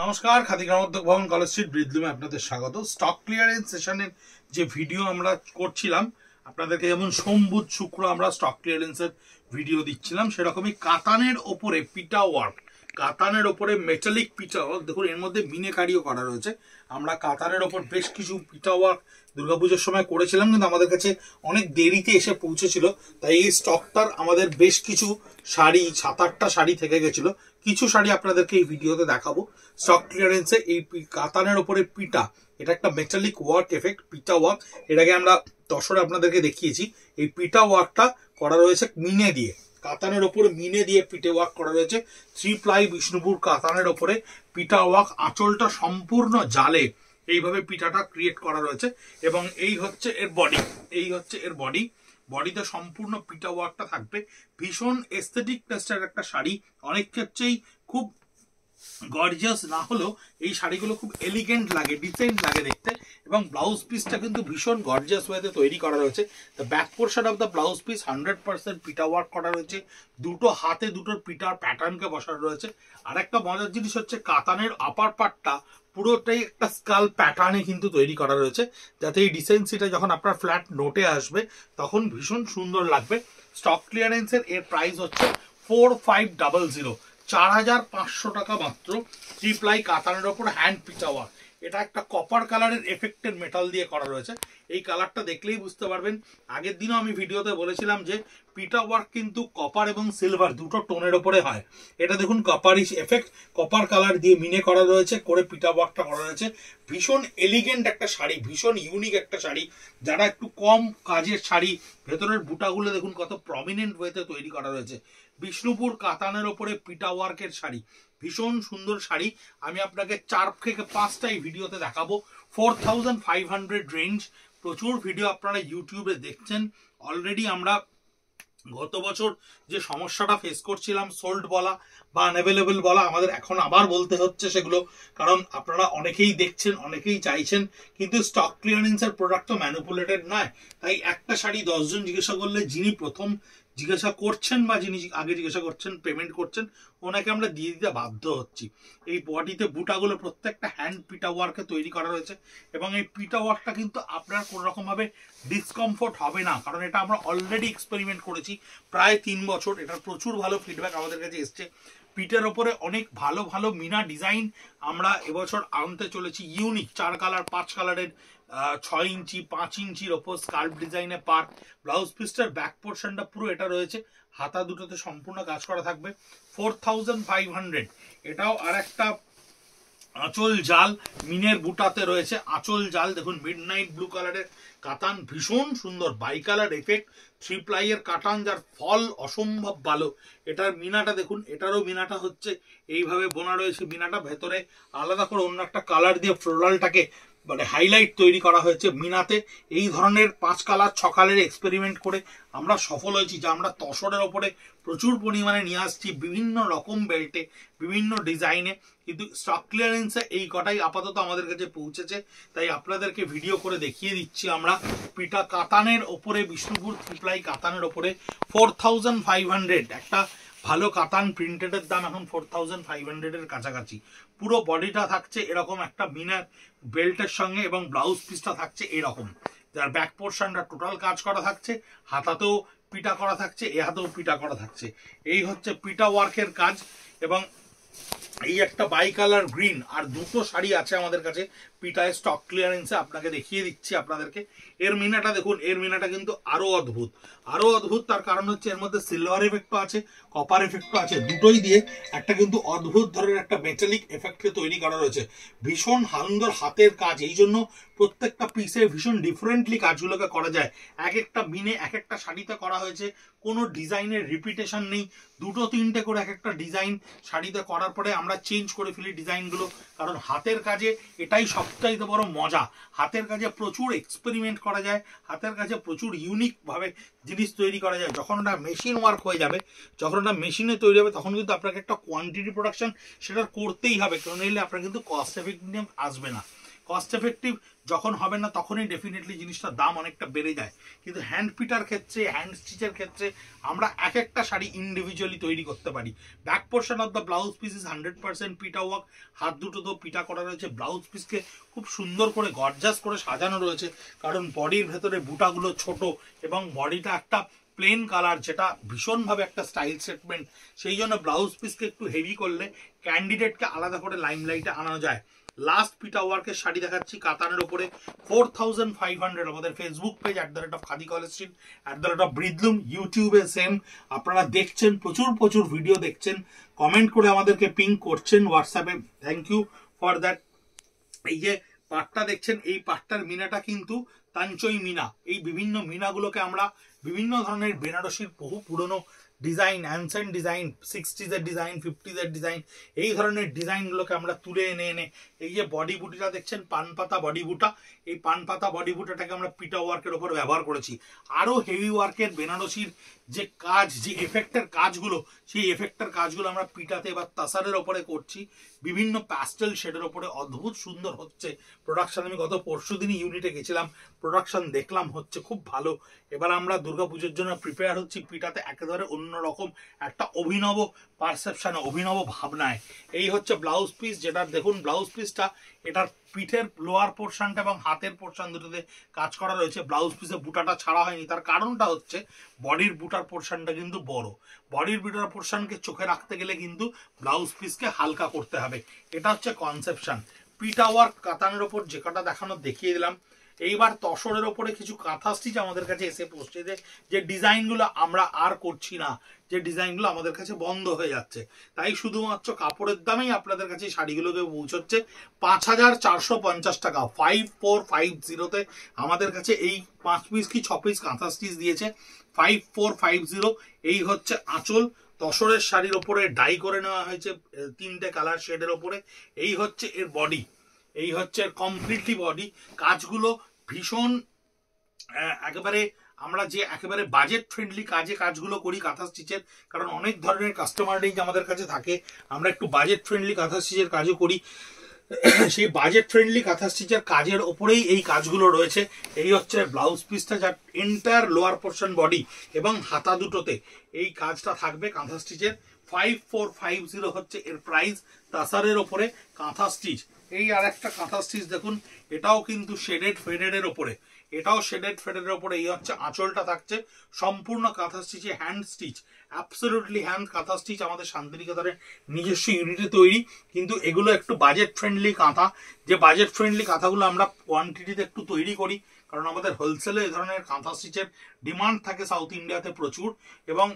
নমস্কার, খাদি গ্রামোদ্যোগ ভবন college street ব্রিদলুমে আপনাদের স্বাগত। স্টক ক্লিয়ারেন্স সেশনের যে ভিডিও আমরা করছিলাম আপনাদেরকে, যেমন সোম বুধ শুক্র আমরা স্টক ক্লিয়ারেন্সের ভিডিও দিচ্ছিলাম, সেরকমই কাতানের ওপরে পিটা ওয়ার্ক, কাতানের ওপরে মেটালিক পিটা ওয়ার্ক। দেখুন, এর মধ্যে মিনেকারিও করা রয়েছে। আমরা কাতানের ওপর বেশ কিছু পিটা ওয়ার্ক দুর্গাপুজোর সময় করেছিলাম, কিন্তু আমাদের কাছে অনেক দেরিতে এসে পৌঁছেছিল, তাই এই স্টকটার আমাদের বেশ কিছু শাড়ি, 7-8টা শাড়ি থেকে গেছিল। কিছু শাড়ি আপনাদেরকে এই ভিডিওতে দেখাবো। স্টক ক্লিয়ারেন্সে এই কাতানের ওপরে পিটা, এটা একটা মেটালিক ওয়ার্ক এফেক্ট, পিটা ওয়ার্ক। এটাকে আমরা দশরে আপনাদেরকে দেখিয়েছি। এই পিটা ওয়ার্কটা করা রয়েছে মিনে দিয়ে, কাতানের ওপরে মিনে দিয়ে পিটে ওয়ার্ক করা রয়েছে। 3 প্লাই বিষ্ণুপুর কাতানের ওপরে পিটা ওয়ার্ক, আঁচলটা সম্পূর্ণ জালে এইভাবে পিঠাটা ক্রিয়েট করা রয়েছে। এবং এই হচ্ছে এর বডি, এই হচ্ছে এর বডি। বডিতে সম্পূর্ণ পিটা ওয়ার্কটা থাকবে। ভীষণ এস্থেটিক টেস্টের একটা শাড়ি, অনেক ক্ষেত্রেই খুব গর্জিয়াস না হলেও এই শাড়িগুলো খুব এলিগেন্ট লাগে, ডিসেন্ট লাগে দেখতে। এবং ব্লাউজ পিসটা কিন্তু ভীষণ গর্জিয়াস ওয়েতে তৈরি করা রয়েছে। The back portion of the blouse piece 100% পিটা ওয়ার্ক করা রয়েছে। দুটো হাতে দুটোর পিটার প্যাটার্নকে বসানো রয়েছে। আর একটা মজার জিনিস হচ্ছে, কাতানের আপার পার্টটা পুরোটাই একটা স্কাল প্যাটার্নে কিন্তু তৈরি করা রয়েছে, যাতে এই ডিসেন্সিটা যখন আপনার ফ্ল্যাট নোটে আসবে তখন ভীষণ সুন্দর লাগবে। স্টক ক্লিয়ারেন্সের এর প্রাইস হচ্ছে 4500, 4500 টাকা মাত্র। 3 প্লাই কাতানের ওপর হ্যান্ড পিটা ওয়ার্ক। এটা একটা কপার কালারের এফেক্টেড মেটাল দিয়ে করা রয়েছে। এই কালারটা দেখলেই বুঝতে পারবেন। আগের দিনও আমি ভিডিওতে বলেছিলাম যে পিটা ওয়ার্ক কিন্তু কপার এবং সিলভার দুটো টোনের ওপরে হয়। এটা দেখুন, কপারিশ এফেক্ট, কপার কালার দিয়ে মিনে করা রয়েছে, করে পিটা ওয়ার্কটা করা রয়েছে। ভীষণ এলিগেন্ট একটা শাড়ি, ভীষণ ইউনিক একটা শাড়ি। যারা একটু কম কাজের শাড়ি, ভেতরের বুটাগুলো দেখুন কত প্রমিনেন্ট ওয়েতে তৈরি করা রয়েছে। বিষ্ণুপুর কাতানের ওপরে পিটা ওয়ার্কের শাড়ি, ভীষণ সুন্দর শাড়ি। আমি আপনাকে 4 থেকে 5টা এই ভিডিওতে দেখাবো। 4500 রেঞ্জ। প্রচুর ভিডিও আপনারা ইউটিউবে দেখছেন অলরেডি। আমরা গত বছর যে সমস্যাটা ফেস করছিলাম, সোল্ড বলা বা আনঅ্যাভেলেবল বলা, আমাদের এখন আবার বলতে হচ্ছে সেগুলো, কারণ আপনারা অনেকেই দেখছেন, অনেকেই চাইছেন, কিন্তু স্টক ক্লিয়ারেন্সের প্রোডাক্ট তো ম্যানিপুলেটেড নয়। তাই একটা শাড়ি 10 জন জিজ্ঞাসা করলে, যিনি প্রথম জিজ্ঞাসা করছেন বা যিনি আগে জিজ্ঞাসা করছেন, পেমেন্ট করছেন, ওনাকে আমরা দিয়ে দিতে বাধ্য হচ্ছি। এই বডিতে বুটাগুলো প্রত্যেকটা হ্যান্ড পিটা ওয়ার্কে তৈরি করা রয়েছে। এবং এই পিটা ওয়ার্কটা কিন্তু আপনার কোনো রকমভাবে ডিসকমফোর্ট হবে না, কারণ এটা আমরা অলরেডি এক্সপেরিমেন্ট করেছি প্রায় 3 বছর। এটার প্রচুর ভালো ফিডব্যাক আমাদের কাছে এসছে। পিটের ওপরে অনেক ভালো ভালো মিনা ডিজাইন আমরা এবছর আনতে চলেছি। ইউনিক 4 কালার 5 কালারের 6 ইঞ্চি 5 ইঞ্চির ওপর স্কার্ফ ডিজাইনে পার্ট। ব্লাউজ পিসটার ব্যাক পোর্শনটা পুরো এটা রয়েছে, হাতা দুটোতে সম্পূর্ণ কাজ করা থাকবে। 4500। এটাও আর একটা আঁচল জাল মিনের বুটাতে রয়েছে, আঁচল জাল দেখুন, মিডনাইট ব্লু কালারের কাতান, ভীষণ সুন্দর বাই কালার এফেক্ট। 3 প্লাইয়ের কাটান, যার ফল অসম্ভব ভালো। এটার মিনাটা দেখুন, এটারও মিনাটা হচ্ছে এইভাবে বোনা রয়েছে। মিনাটা ভেতরে আলাদা করে অন্য একটা কালার দিয়ে ফ্লোরালটাকে মানে হাইলাইট তৈরি করা হয়েছে মিনাতে। এই ধরনের 5 কালার 6 কালারের এক্সপেরিমেন্ট করে আমরা সফল হয়েছি, যা আমরা তসরের ওপরে প্রচুর পরিমাণে নিয়ে আসছি, বিভিন্ন রকম বেল্টে, বিভিন্ন ডিজাইনে। কিন্তু স্টক ক্লিয়ারেন্সে এই কটাই আপাতত আমাদের কাছে পৌঁছেছে, তাই আপনাদেরকে ভিডিও করে দেখিয়ে দিচ্ছি আমরা। পিটা কাতানের ওপরে, বিষ্ণুপুর 3 প্লাই কাতানের ওপরে 4500। একটা ভালো কাতান প্রিন্টেডের দাম এখন 4500 এর কাছাকাছি। পুরো বডিটা থাকছে এরকম একটা মিনার বেল্টের সঙ্গে, এবং ব্লাউজ পিসটা থাকছে এরকম, যার ব্যাক পোর্শনটা টোটাল কাজ করা থাকছে, হাতাতেও পিটা করা থাকছে, এ হাতেও পিটা করা থাকছে। এই হচ্ছে পিটা ওয়ার্কের কাজ। এবং এই একটা বাই কালার গ্রিন আর দুটো শাড়ি আছে আমাদের কাছে পিটায় স্টক ক্লিয়ারেন্সে, আপনাকে দেখিয়ে দিচ্ছি আপনাদেরকে। এর মিনাটা দেখুন, এর মিনাটা কিন্তু আরো অদ্ভুত, আরো অদ্ভুত। তার কারণ হচ্ছে এর মধ্যে সিলভার এফেক্টও আছে, কপার এফেক্টও আছে, দুটোই দিয়ে একটা কিন্তু অদ্ভুত ধরনের একটা মেটালিক এফেক্টকে তৈরি করা রয়েছে। ভীষণ সুন্দর হাতের কাজ, এই জন্য প্রত্যেকটা পিসে ভীষণ ডিফারেন্টলি কাজগুলোকে করা যায়। এক একটা মিনে এক একটা শাড়িতে করা হয়েছে, কোনো ডিজাইনের রিপিটেশন নেই। 2-3টে করে এক একটা ডিজাইন শাড়িতে করার পরে আমরা চেঞ্জ করে ফেলি ডিজাইনগুলো, কারণ হাতের কাজে এটাই সবচাইতে বড় মজা। হাতের কাজে প্রচুর এক্সপেরিমেন্ট করা যায়, হাতের কাজে প্রচুর ইউনিক ভাবে জিনিস তৈরি করা যায়। যখন ওটা মেশিন ওয়ার্ক হয়ে যাবে, যখন ওটা মেশিনে তৈরি হবে, তখন কিন্তু আপনাকে একটা কোয়ান্টিটি প্রোডাকশন সেটা করতেই হবে, কারণ এলে আপনার কিন্তু কস্ট এফেক্টিভ আসবে না। কস্ট এফেক্টিভ যখন হবে না তখনই ডেফিনেটলি জিনিসটার দাম অনেকটা বেড়ে যায়। কিন্তু হ্যান্ড পিটার ক্ষেত্রে, হ্যান্ড স্টিচের ক্ষেত্রে আমরা এক একটা শাড়ি ইন্ডিভিজুয়ালি তৈরি করতে পারি। Back portion of the blouse piece is 100% পিটা ওয়ার্ক, হাত দুটো তো পিটা করা রয়েছে। ব্লাউজ পিসকে খুব সুন্দর করে গর্জাস করে সাজানো রয়েছে, কারণ বডির ভেতরে বুটাগুলো ছোট এবং বডিটা একটা প্লেন কালার, যেটা ভীষণভাবে একটা স্টাইল স্টেটমেন্ট। সেই জন্য ব্লাউজ পিসকে একটু হেভি করলে ক্যান্ডিডেটকে আলাদা করে লাইমলাইটে আনা যায়। লাস্ট পিটা ওয়ার্কের শাড়ি দেখাচ্ছি কাতানের উপরে 4500। আমাদের ফেসবুক পেজ @খাদিকলেজস্ট্রিট, @ব্রিদলুম, ইউটিউবে সেম। আপনারা দেখছেন, প্রচুর প্রচুর ভিডিও দেখছেন, কমেন্ট করে আমাদেরকে পিং করছেন হোয়াটসঅ্যাপে, থ্যাংক ইউ ফর দ্যাট। এই যে পাটটা দেখছেন, এই পাটটার মিনাটা কিন্তু তাঞ্চই মিনা। এই বিভিন্ন মিনাগুলোকে আমরা বিভিন্ন ধরনের বেনারসির বহু পুরনো ডিজাইন, অ্যানসেন্ট ডিজাইন, 60s-এর ডিজাইন, 50s-এর ডিজাইন, এই ধরনের ডিজাইনগুলোকে আমরা তুলে এনে এনে এই যে বডি বুটিটা দেখছেন, পানপাতা বডি বুটা, এই পানপাতা বডি বুটাটাকে আমরা পিটা ওয়ার্কের ওপর ব্যবহার করেছি। আরও হেভি ওয়ার্কের বেনারসির যে কাজ, যে এফেক্টের কাজগুলো, সেই এফেক্টের কাজগুলো আমরা পিটাতে বা তাসারের ওপরে করছি, বিভিন্ন প্যাস্টেল শেডের ওপরে। অদ্ভুত সুন্দর হচ্ছে প্রোডাকশন। আমি গত পরশু দিনই ইউনিটে গেছিলাম, প্রোডাকশন দেখলাম, হচ্ছে খুব ভালো। এবার আমরা দুর্গাপুজোর জন্য প্রিপেয়ার হচ্ছি পিটাতে একেবারে অন্যরকম একটা অভিনব পারসেপশন, অভিনব ভাবনায়। এই হচ্ছে ব্লাউজ পিস, যেটা দেখুন ব্লাউজ পিসটা, এটার পিঠের লোয়ার পোর্শনটা এবং হাতের পোর্শন দুটোতে কাজ করা রয়েছে। ব্লাউজ পিসে বুটাটা ছাড়া হয়নি, তার কারণটা হচ্ছে বডির বুটার পোর্শনটা কিন্তু বড়। বডির বুটার পোর্শনকে চোখে রাখতে গেলে কিন্তু ব্লাউজ পিসকে হালকা করতে হবে, এটা হচ্ছে কনসেপশন। পিটা ওয়ার্ক কাতানের ওপর যে কটা দেখানো দেখিয়ে দিলাম। এইবার তসরের ওপরে কিছু কাঁথা স্টিচ আমাদের কাছে এসে পৌঁছে, যে ডিজাইনগুলো আমরা আর করছি না, যে ডিজাইনগুলো আমাদের কাছে বন্ধ হয়ে যাচ্ছে, তাই শুধুমাত্র কাপড়ের দামেই আপনাদের কাছে শাড়িগুলোকে পৌঁছচ্ছে 5450 টাকা। 5450-তে আমাদের কাছে এই 5 পিস কি 6 পিস কাঁথা স্টিচ দিয়েছে। 5450। এই হচ্ছে আঁচল, তসরের শাড়ির ওপরে ডাই করে নেওয়া হয়েছে 3টে কালার শেডের ওপরে। এই হচ্ছে এর বডি, এই হচ্ছে কমপ্লিটলি বডি। কাজগুলো ভীষণ একেবারে, আমরা যে একেবারে বাজেট ফ্রেন্ডলি কাজে কাজগুলো করি কাঁথা স্টিচের, কারণ অনেক ধরনের কাস্টমার রেঞ্জ আমাদের কাছে থাকে, আমরা একটু বাজেট ফ্রেন্ডলি কাঁথা স্টিচের কাজও করি। সেই বাজেট ফ্রেন্ডলি কাঁথা স্টিচের কাজের ওপরেই এই কাজগুলো রয়েছে। এই হচ্ছে ব্লাউজ পিসটা, যার এন্টায়ার লোয়ার পোর্শন বডি এবং হাতা দুটোতে এই কাজটা থাকবে কাঁথা স্টিচের। 5450 হচ্ছে এর প্রাইস, তাসারের ওপরে কাঁথা স্টিচ। এই আর একটা কাঁথা স্টিচ দেখুন, এটাও কিন্তু শেডেড ফেডেডের ওপরে, এটাও শেডেড ফেডেডের ওপরে। এই হচ্ছে আঁচলটা থাকছে সম্পূর্ণ কাঁথা স্টিচে, হ্যান্ড স্টিচ, অ্যাবসলিউটলি হ্যান্ড কাঁথা স্টিচ আমাদের শান্তিনিকেতনের নিজস্ব ইউনিটে তৈরি। কিন্তু এগুলো একটু বাজেট ফ্রেন্ডলি কাঁথা, যে বাজেট ফ্রেন্ডলি কাঁথাগুলো আমরা কোয়ান্টিটিতে একটু তৈরি করি, কারণ আমাদের হোলসেলে এই ধরনের কাঁথা স্টিচের ডিমান্ড থাকে সাউথ ইন্ডিয়াতে প্রচুর। এবং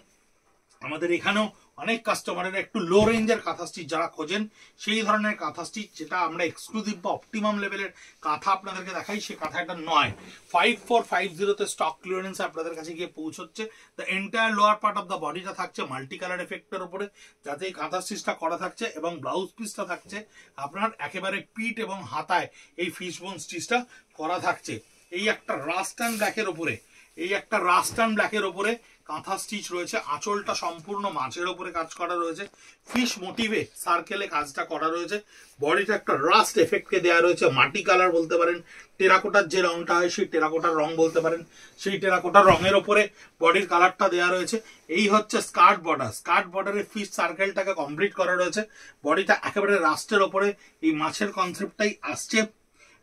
আমাদের এখানেও অনেক কাস্টমারের একটু লো রেঞ্জের কাঁথা স্টিচ যারা খোঁজেন, সেই ধরনের কাঁথা স্টিচ, যেটা আমরা এক্সক্লুসিভ বা অপটিমাম লেভেলের কাঁথা আপনাদেরকে দেখাই, সে কাঁথাটা নয়। 5450-তে স্টক ক্লিয়ারেন্স আপনাদের কাছে গিয়ে পৌঁছচ্ছে। The entire lower part of the বডিটা থাকছে মাল্টি কালার এফেক্টের উপরে, যাতে এই কাঁথা স্টিচটা করা থাকছে, এবং ব্লাউজ পিসটা থাকছে আপনার একেবারে পিঠ এবং হাতায় এই ফিশবোন স্টিচটা করা থাকছে। এই একটা রাস্ট অ্যান্ড ব্ল্যাকের ওপরে, এই একটা রাস্ট অ্যান্ড ব্ল্যাকের ওপরে কাঁথা স্টিচ রয়েছে। আঁচলটা সম্পূর্ণ মাছের ওপরে কাজ করা রয়েছে, ফিশ মোটিভে সার্কেলে কাজটা করা রয়েছে। বডিটা একটা রাস্ট এফেক্টকে দেওয়া রয়েছে, মাটি কালার বলতে পারেন, টেরাকোটার যে রংটা হয় সেই টেরাকোটার রং বলতে পারেন, সেই টেরাকোটার রঙের ওপরে বডির কালারটা দেওয়া রয়েছে। এই হচ্ছে স্কার্ট বর্ডার, স্কার্ট বর্ডারে ফিশ সার্কেলটাকে কমপ্লিট করা রয়েছে। বডিটা একেবারে রাস্টের ওপরে এই মাছের কনসেপ্টটাই আসছে।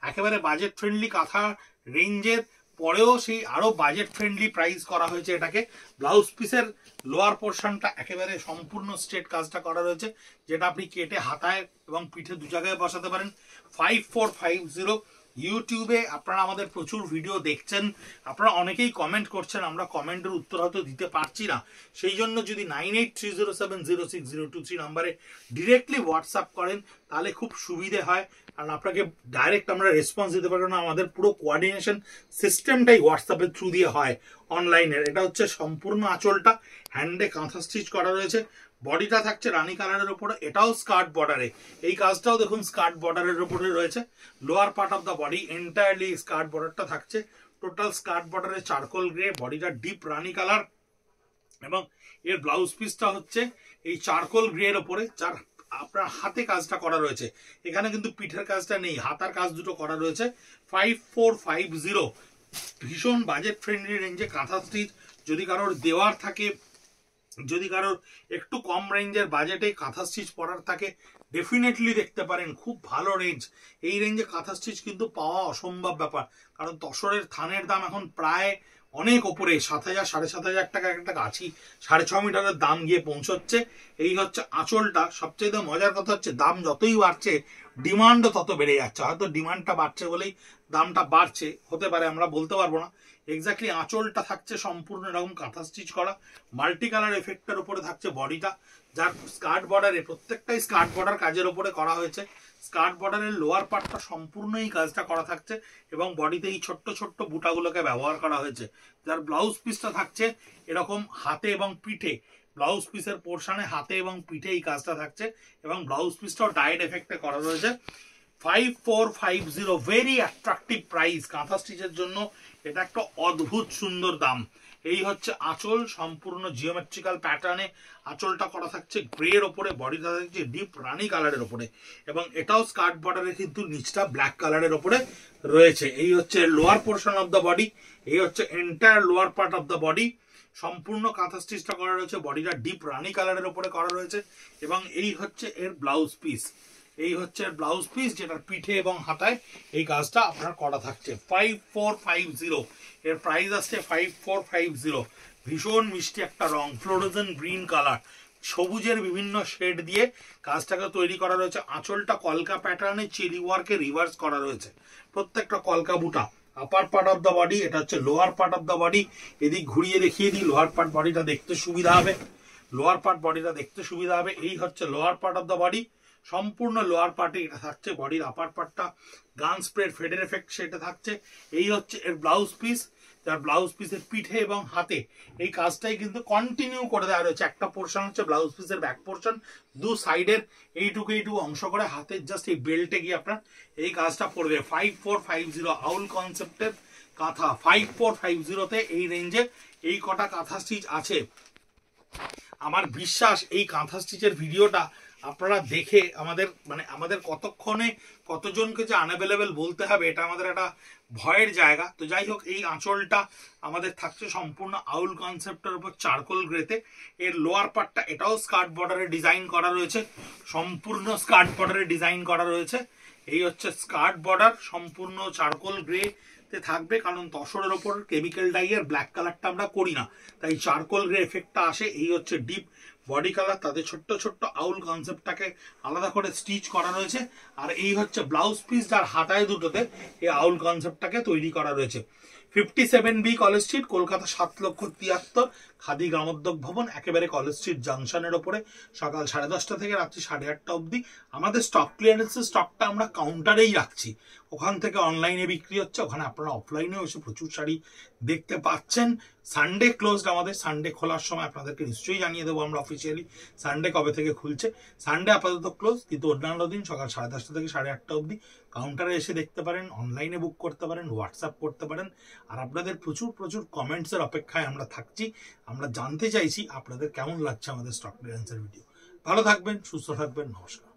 একেবারে বাজেট ফ্রেন্ডলি কাঁথা রেঞ্জের পরেও সেই আরো বাজেট ফ্রেন্ডলি প্রাইস করা হয়েছে এটাকে। ব্লাউজ পিসের লোয়ার পোর্শনটা একেবারে সম্পূর্ণ স্ট্রেট কাজটা করা রয়েছে, যেটা আপনি কেটে হাতায় এবং পিঠে দু জায়গায় বসাতে পারেন। 5450 ইউটিউবে আপনারা আমাদের প্রচুর ভিডিও দেখছেন, আপনারা অনেকেই কমেন্ট করছেন, আমরা কমেন্টের উত্তর হয়তো দিতে পারছি না, সেই জন্য যদি 9830706023 নাম্বারে ডিরেক্টলি হোয়াটসঅ্যাপ করেন তাহলে খুব সুবিধে হয়, কারণ আপনাকে ডাইরেক্ট আমরা রেসপন্স দিতে পারবো না। আমাদের পুরো কোঅর্ডিনেশন সিস্টেমটাই হোয়াটসঅ্যাপের থ্রু দিয়ে হয় অনলাইনের। এটা হচ্ছে সম্পূর্ণ আঁচলটা হ্যান্ডে কাঁথা স্টিচ করা রয়েছে, বডিটা থাকছে রানী কালারের উপরে, এটাও স্কার্ট বর্ডারে, এই কাজটাও দেখুন স্কার্ট বর্ডারের উপরে রয়েছে। Lower part of the body entirely skirt বর্ডারটা থাকছে, টোটাল স্কার্ট বর্ডারে চারকোল গ্রে, বডিটা ডিপ রানী কালার, এবং এর ব্লাউজ পিসটা হচ্ছে এই চারকোল গ্রে এর উপরে, যার আপনার হাতে কাজটা করা রয়েছে, এখানে কিন্তু পিঠের কাজটা নেই, হাতার কাজ দুটো করা রয়েছে। 5450 ভীষণ বাজেট ফ্রেন্ডলি রেঞ্জে কাঁথা স্টিচ। যদি কারোর দেওয়ার থাকে, যদি কারোর একটু কম রেঞ্জের বাজেটে কাঁথা স্টিচ পরার থাকে, ডেফিনেটলি দেখতে পারেন, খুব ভালো রেঞ্জ। এই রেঞ্জে কাঁথা স্টিচ কিন্তু পাওয়া অসম্ভব ব্যাপার, কারণ তসরের থানের দাম এখন প্রায় অনেক ওপরে, 7,000 7,500 টাকা একটা গাছি 6.5 মিটারের দাম গিয়ে পৌঁছচ্ছে। এই হচ্ছে আঁচলটা। সবচেয়ে মজার কথা হচ্ছে দাম যতই বাড়ছে ডিমান্ডও তত বেড়ে যাচ্ছে। হয়তো ডিমান্ডটা বাড়ছে বলেই দামটা বাড়ছে, হতে পারে, আমরা বলতে পারবো না এক্স্যাক্টলি। আঁচলটা থাকছে সম্পূর্ণ এরকম কাঁথা স্টিচ করা, মাল্টি কালার এফেক্টের উপরে থাকছে বডিটা, যার স্কার্ট বর্ডারে, প্রত্যেকটাই স্কার্ট বর্ডার কাজের উপরে করা হয়েছে। স্কার্ট বর্ডারের লোয়ার পার্টটা সম্পূর্ণ এই কাজটা করা থাকছে এবং বডিতে এই ছোট্ট ছোট্ট বুটাগুলোকে ব্যবহার করা হয়েছে। যার ব্লাউজ পিসটা থাকছে এরকম হাতে এবং পিঠে, ব্লাউজ পিসের পোর্শনে হাতে এবং পিঠে এই কাজটা থাকছে এবং ব্লাউজ পিসটাও ডায়েট এফেক্টে করা রয়েছে। 5450 ভেরি অ্যাট্রাকটিভ প্রাইস কাঁথা স্টিচের জন্য। এটা একটা অদ্ভুত সুন্দর দাম। এই হচ্ছে আঁচল, সম্পূর্ণ জিওমেট্রিক্যাল প্যাটার্নে আঁচলটা করা থাকছে গ্রের ওপরে, বডিটা থাকছে ডিপ রানি কালারের ওপরে এবং এটাও স্কার্ট বর্ডারে কিন্তু নিচটা ব্ল্যাক কালারের ওপরে রয়েছে। এই হচ্ছে lower portion of the body, এই হচ্ছে entire lower part of the body. সম্পূর্ণ কাঁথা স্টিচটা করা রয়েছে, বডিটা ডিপ রানি কালারের ওপরে করা রয়েছে এবং এই হচ্ছে এর ব্লাউজ পিস। এই হচ্ছে ব্লাউজ পিস, যেটার পিঠে এবং হাতায় এই কাজটা আপনার করা থাকছে। 5450 এর প্রাইস আসছে 5450। ভীষণ মিষ্টি একটা রং, ফ্লোরোজেন গ্রিন কালার, সবুজের বিভিন্ন শেড দিয়ে কাজটাকে তৈরি করা রয়েছে। আঁচলটা কলকা প্যাটার্নে চেরি ওয়ার্কে রিভার্স করা রয়েছে, প্রত্যেকটা কলকা বুটা। আপার পার্ট অফ দ্য বডি, এটা হচ্ছে lower part of the body. এদিক ঘুরিয়ে দেখিয়ে দিই, লোয়ার পার্ট বডিটা দেখতে সুবিধা হবে, লোয়ার পার্ট বডিটা দেখতে সুবিধা হবে। এই হচ্ছে lower part of the body, সম্পূর্ণ লোয়ার পার্টে এটা থাকছে। বডির আপার পার্টটা গান স্প্রেড ফেডের এফেক্ট সেটা থাকছে। এই হচ্ছে এর ব্লাউজ পিস, যার ব্লাউজ পিসের পিঠে এবং হাতে এই কাজটাই কিন্তু কন্টিনিউ করে দেওয়া রয়েছে। একটা পোর্শন হচ্ছে ব্লাউজ পিসের ব্যাক পোর্শন, দু সাইডের এইটুকু অংশ করে হাতের জাস্ট এই বেল্টে গিয়ে আপনার এই কাজটা পড়বে। 5450 আউল কনসেপ্টের কাঁথা। 5450 এই রেঞ্জে এই কটা কাঁথা স্টিচ আছে। আমার বিশ্বাস এই কাঁথা স্টিচের ভিডিওটা আপনারা দেখে আমাদের কতক্ষণে কতজনকে যে আনঅ্যাভেলেবেল বলতে হবে, এটা আমাদের একটা ভয়ের জায়গা। তো যাই হোক, এই আঁচলটা আমাদের থাকছে সম্পূর্ণ আউল কনসেপ্টের উপর চারকোল গ্রেতে। এর লোয়ার পার্টটা এটাও স্কার্ট বর্ডারে ডিজাইন করা রয়েছে, সম্পূর্ণ স্কার্ট বর্ডারে ডিজাইন করা রয়েছে। এই হচ্ছে স্কার্ট বর্ডার, সম্পূর্ণ চারকোল গ্রে তে থাকবে, কারণ তসরের ওপর কেমিক্যাল ডাইয়ের ব্ল্যাক কালারটা আমরা করি না, তাই চারকোল গ্রে এফেক্টটা আসে। এই হচ্ছে ডিপ বডি কালার, তাতে ছোট্ট ছোট্ট আউল কনসেপ্টটাকে আলাদা করে স্টিচ করা রয়েছে। আর এই হচ্ছে ব্লাউজ পিস, যার হাতায় দুটোতে এই আউল কনসেপ্টটাকে তৈরি করা রয়েছে। 57B College Street, Kolkata 7,73,000, Khadi Gramodyog Bhavan, একেবারে কলেজ স্ট্রিট জাংশনের ওপরে। সকাল 10:30 থেকে রাত্রি 8:30 অবধি আমাদের স্টক ক্লিয়ারেন্সের স্টকটা আমরা কাউন্টারেই রাখছি, ওখান থেকে অনলাইনে বিক্রি হচ্ছে, ওখানে আপনারা অফলাইনেও এসে প্রচুর শাড়ি দেখতে পাচ্ছেন। সানডে ক্লোজড আমাদের, সানডে খোলার সময় আপনাদেরকে নিশ্চয়ই জানিয়ে দেবো আমরা অফিসিয়ালি সানডে কবে থেকে খুলছে। সানডে আপাতত ক্লোজ, কিন্তু অন্যান্য দিন সকাল 10:30 থেকে 8:30 অবধি কাউন্টারে এসে দেখতে পারেন, অনলাইনে বুক করতে পারেন, হোয়াটসঅ্যাপ করতে পারেন। আর আপনাদের প্রচুর প্রচুর কমেন্টসের অপেক্ষায় আমরা থাকছি। আমরা জানতে চাইছি আপনাদের কেমন লাগছে আমাদের স্টক ক্লিয়ারেন্সের ভিডিও। ভালো থাকবেন, সুস্থ থাকবেন, নমস্কার।